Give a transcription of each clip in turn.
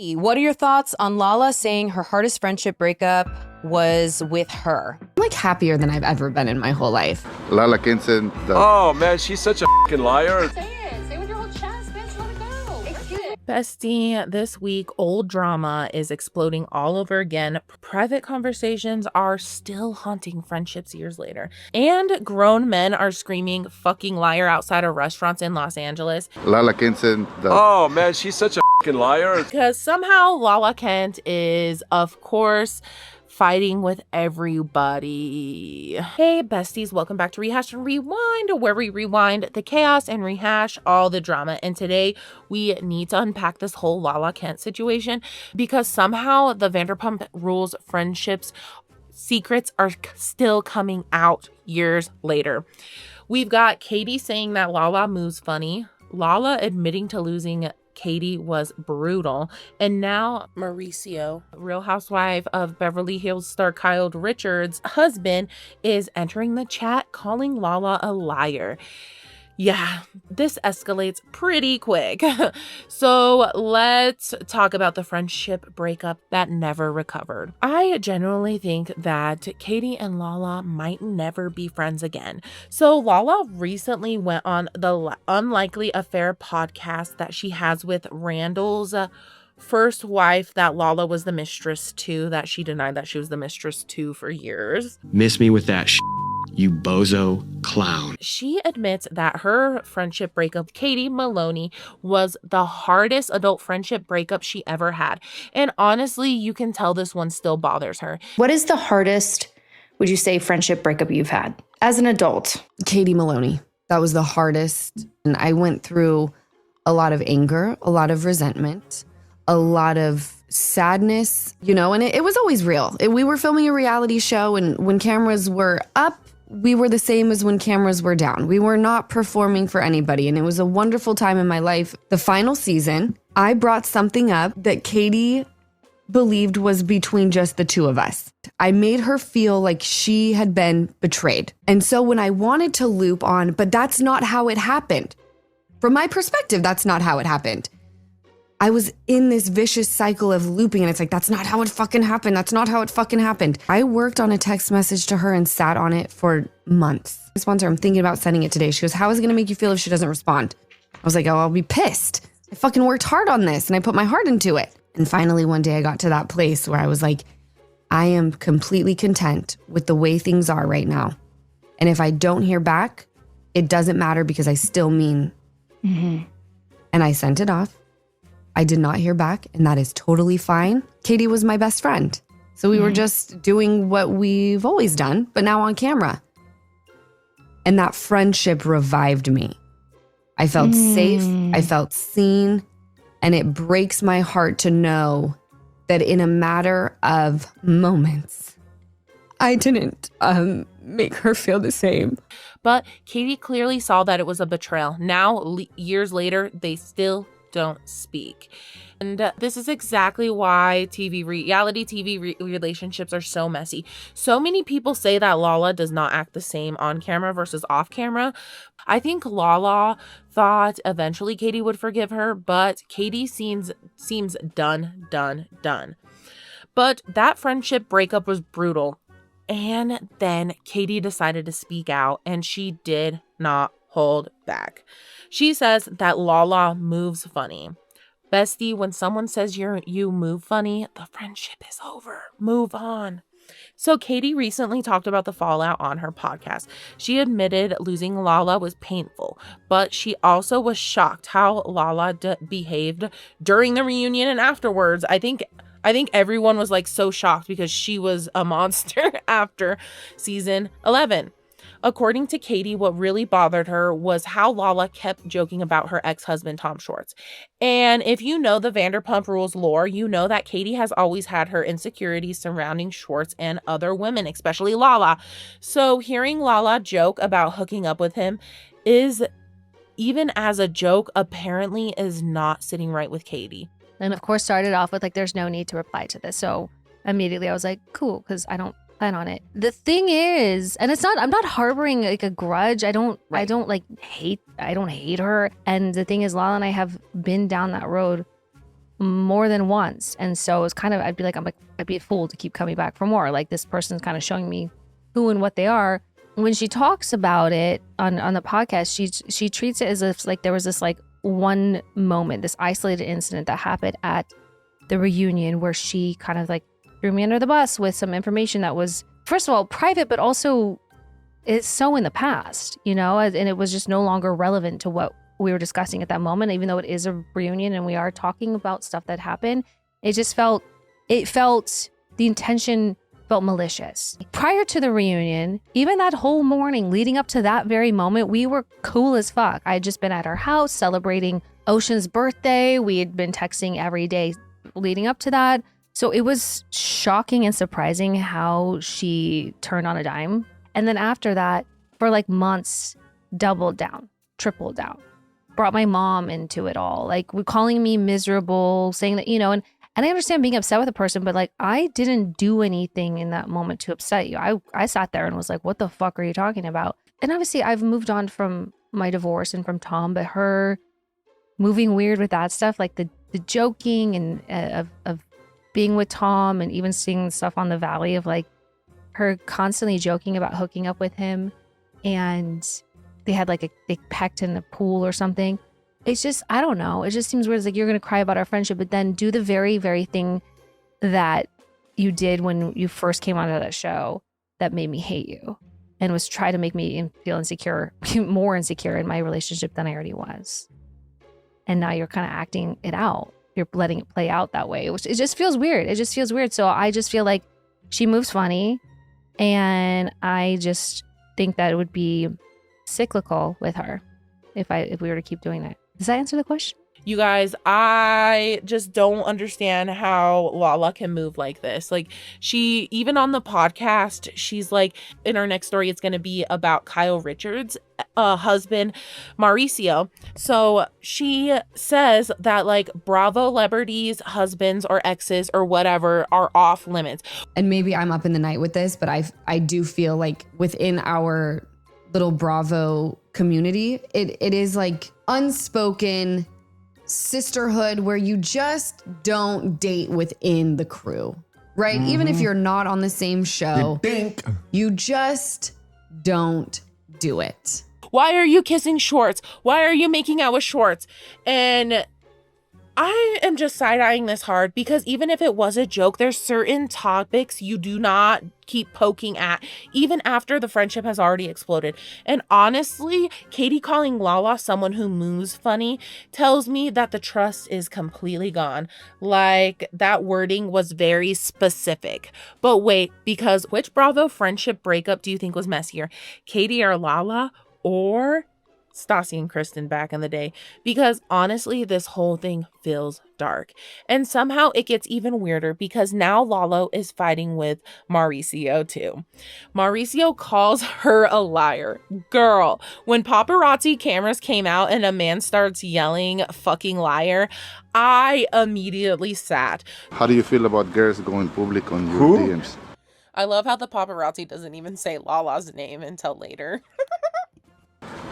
What are your thoughts on Lala saying her hardest friendship breakup was with her? I'm like happier than I've ever been in my whole life. Lala and Katie. Oh man, she's such a fucking liar. Say it. Say it with your whole chest, bitch. Let it go. Excuse me. Bestie, this week, old drama is exploding all over again. Private conversations are still haunting friendships years later. And grown men are screaming fucking liar outside of restaurants in Los Angeles. Lala and Katie. Oh man, she's such a fucking liar. Because somehow Lala Kent is, of course, fighting with everybody. Hey besties, welcome back to Rehash and Rewind, where we rewind the chaos and rehash all the drama. And today we need to unpack this whole Lala Kent situation because somehow the Vanderpump Rules friendships secrets are still coming out years later. We've got Katie saying that Lala moves funny, Lala admitting to losing Katie was brutal. And now Mauricio, Real Housewife of Beverly Hills star Kyle Richards' husband, is entering the chat calling Lala a liar. Yeah, this escalates pretty quick. So let's talk about the friendship breakup that never recovered. I genuinely think that Katie and Lala might never be friends again. So Lala recently went on the Unlikely Affair podcast that she has with Randall's first wife that Lala was the mistress to, that she denied that she was the mistress to for years. Miss me with that you bozo clown. She admits that her friendship breakup with Katie Maloney was the hardest adult friendship breakup she ever had. And honestly, you can tell this one still bothers her. What is the hardest, would you say, friendship breakup you've had as an adult? Katie Maloney. That was the hardest. And I went through a lot of anger, a lot of resentment, a lot of sadness, and it was always real. We were filming a reality show, and when cameras were up, we were the same as when cameras were down. We were not performing for anybody, and it was a wonderful time in my life. The final season, I brought something up that Katie believed was between just the two of us. I made her feel like she had been betrayed. And so when I wanted to loop on, but that's not how it happened. From my perspective, that's not how it happened. I was in this vicious cycle of looping, and it's like, that's not how it fucking happened. That's not how it fucking happened. I worked on a text message to her and sat on it for months. I responded to her, I'm thinking about sending it today. She goes, how is it going to make you feel if she doesn't respond? I was like, oh, I'll be pissed. I fucking worked hard on this, and I put my heart into it. And finally, one day I got to that place where I was like, I am completely content with the way things are right now. And if I don't hear back, it doesn't matter because I still mean. And I sent it off. I did not hear back, and that is totally fine. Katie was my best friend. So we were just doing what we've always done, but now on camera. And that friendship revived me. I felt safe. I felt seen. And it breaks my heart to know that in a matter of moments, I didn't make her feel the same. But Katie clearly saw that it was a betrayal. Now, years later, they still don't speak. And this is exactly why reality TV relationships are so messy. So many people say that Lala does not act the same on camera versus off camera. I think Lala thought eventually Katie would forgive her, but Katie seems done. But that friendship breakup was brutal. And then Katie decided to speak out, and she did not hold back. She says that Lala moves funny. Bestie, when someone says you move funny, the friendship is over. Move on. So Katie recently talked about the fallout on her podcast. She admitted losing Lala was painful, but she also was shocked how Lala behaved during the reunion and afterwards. I think everyone was like so shocked because she was a monster after season 11. According to Katie, what really bothered her was how Lala kept joking about her ex-husband, Tom Schwartz. And if you know the Vanderpump Rules lore, you know that Katie has always had her insecurities surrounding Schwartz and other women, especially Lala. So hearing Lala joke about hooking up with him is, even as a joke, apparently is not sitting right with Katie. And of course started off with like, there's no need to reply to this. So immediately I was like, cool, because I don't plan on it. The thing is, and I'm not harboring like a grudge. I don't hate her. And the thing is, Lala and I have been down that road more than once. And so it was kind of, I'd be a fool to keep coming back for more. Like, this person's kind of showing me who and what they are. When she talks about it on the podcast, she treats it as if like there was this like one moment, this isolated incident that happened at the reunion where she kind of like threw me under the bus with some information that was, first of all, private, but also it's so in the past, you know, and it was just no longer relevant to what we were discussing at that moment, even though it is a reunion and we are talking about stuff that happened. It felt the intention felt malicious. Prior to the reunion, even that whole morning leading up to that very moment, we were cool as fuck. I had just been at her house celebrating Ocean's birthday. We had been texting every day leading up to that. So it was shocking and surprising how she turned on a dime. And then after that, for like months, doubled down, tripled down, brought my mom into it all, like calling me miserable, saying that, you know, and I understand being upset with a person, but like, I didn't do anything in that moment to upset you. I sat there and was like, what the fuck are you talking about? And obviously I've moved on from my divorce and from Tom, but her moving weird with that stuff, like the joking and of being with Tom, and even seeing stuff on the Valley of like her constantly joking about hooking up with him, and they had like they pecked in the pool or something. It's just, I don't know. It just seems weird. It's like, you're going to cry about our friendship, but then do the very, very thing that you did when you first came onto that show that made me hate you and was try to make me feel insecure, more insecure in my relationship than I already was. And now you're kind of acting it out. You're letting it play out that way. It just feels weird. It just feels weird. So I just feel like she moves funny, and I just think that it would be cyclical with her if we were to keep doing that. Does that answer the question? You guys, I just don't understand how Lala can move like this. Like, she, even on the podcast, she's like, in our next story, it's going to be about Kyle Richards' husband, Mauricio. So she says that like Bravo celebrities, husbands or exes or whatever are off limits. And maybe I'm up in the night with this, but I do feel like within our little Bravo community, it is like unspoken sisterhood where you just don't date within the crew, right? Even if you're not on the same show, you just don't do it. Why are you kissing Schwartz? Why are you making out with Schwartz? And I am just side-eyeing this hard, because even if it was a joke, there's certain topics you do not keep poking at, even after the friendship has already exploded. And honestly, Katie calling Lala someone who moves funny tells me that the trust is completely gone. Like, that wording was very specific. But wait, because which Bravo friendship breakup do you think was messier? Katie or Lala, or Stassi and Kristen back in the day? Because honestly, this whole thing feels dark. And somehow it gets even weirder, because now Lala is fighting with Mauricio too. Mauricio calls her a liar. Girl, when paparazzi cameras came out and a man starts yelling fucking liar, I immediately sat. How do you feel about girls going public on your DMs? I love how the paparazzi doesn't even say Lala's name until later.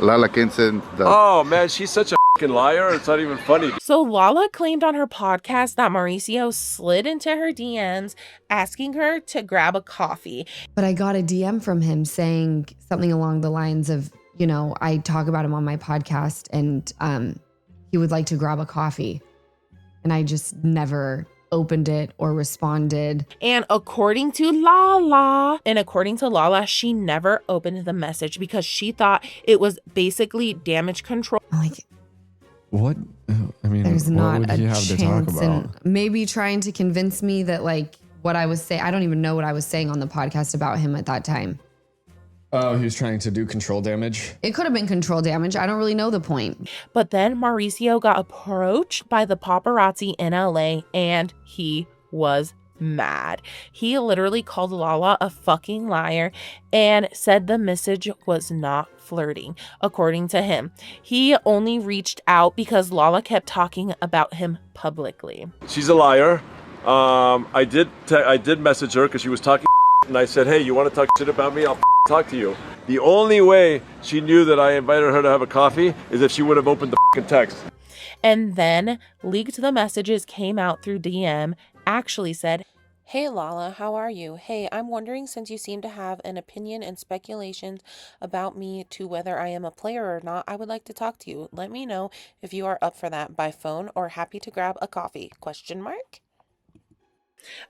Lala can't send the... Oh man, she's such a fucking liar. It's not even funny. So Lala claimed on her podcast that Mauricio slid into her DMs asking her to grab a coffee. But I got a DM from him saying something along the lines of, you know, I talk about him on my podcast, and he would like to grab a coffee. And I just never opened it or responded. And according to Lala, she never opened the message because she thought it was basically damage control. Like, what? I mean, there's what not would a you have to talk chance. about? And maybe trying to convince me that like what I was saying, I don't even know what I was saying on the podcast about him at that time. Oh, he was trying to do control damage? It could have been control damage. I don't really know the point. But then Mauricio got approached by the paparazzi in LA, and he was mad. He literally called Lala a fucking liar and said the message was not flirting, according to him. He only reached out because Lala kept talking about him publicly. She's a liar. I did message her because she was talking and I said, hey, you want to talk shit about me? I'll talk to you. The only way she knew that I invited her to have a coffee is if she would have opened the text. and then leaked the messages, came out through DM, actually said, "Hey Lala, how are you? Hey, I'm wondering, since you seem to have an opinion and speculations about me to whether I am a player or not, I would like to talk to you. Let me know if you are up for that by phone or happy to grab a coffee?" Question mark.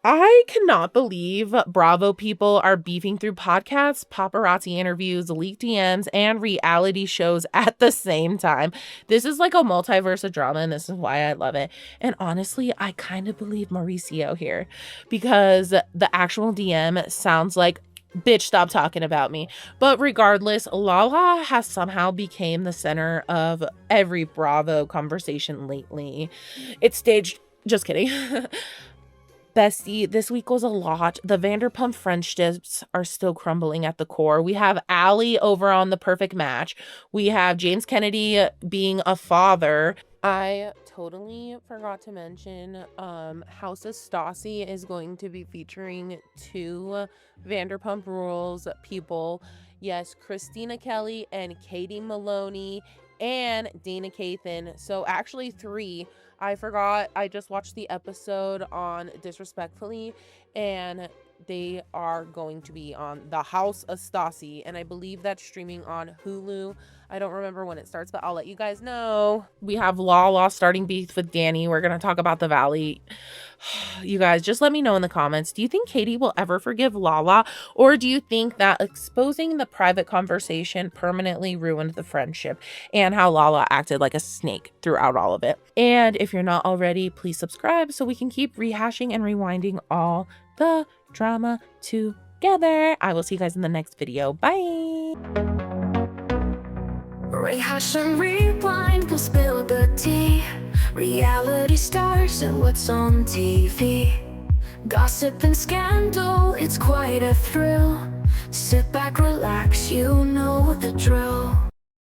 I cannot believe Bravo people are beefing through podcasts, paparazzi interviews, leaked DMs, and reality shows at the same time. This is like a multiverse of drama, and this is why I love it. And honestly, I kind of believe Mauricio here, because the actual DM sounds like, "Bitch, stop talking about me." But regardless, Lala has somehow became the center of every Bravo conversation lately. It's staged. Just kidding. Bestie, this week was a lot. The Vanderpump friendships are still crumbling at the core. We have Allie over on The Perfect Match. We have James Kennedy being a father. I totally forgot to mention House of Stassi is going to be featuring 2 Vanderpump Rules people. Yes, Christina Kelly and Katie Maloney and Dana Kathan. So actually 3. I forgot. I just watched the episode on Disrespectfully, and they are going to be on The House of Stassi, and I believe that's streaming on Hulu. I don't remember when it starts, but I'll let you guys know. We have Lala starting beef with Danny. We're going to talk about the Valley. You guys, just let me know in the comments. Do you think Katie will ever forgive Lala? Or do you think that exposing the private conversation permanently ruined the friendship, and how Lala acted like a snake throughout all of it? And if you're not already, please subscribe so we can keep rehashing and rewinding all the drama together. I will see you guys in the next video. Bye. Rehash and rewind, we'll spill the tea. Reality stars and what's on TV. Gossip and scandal, it's quite a thrill. Sit back, relax, you know the drill.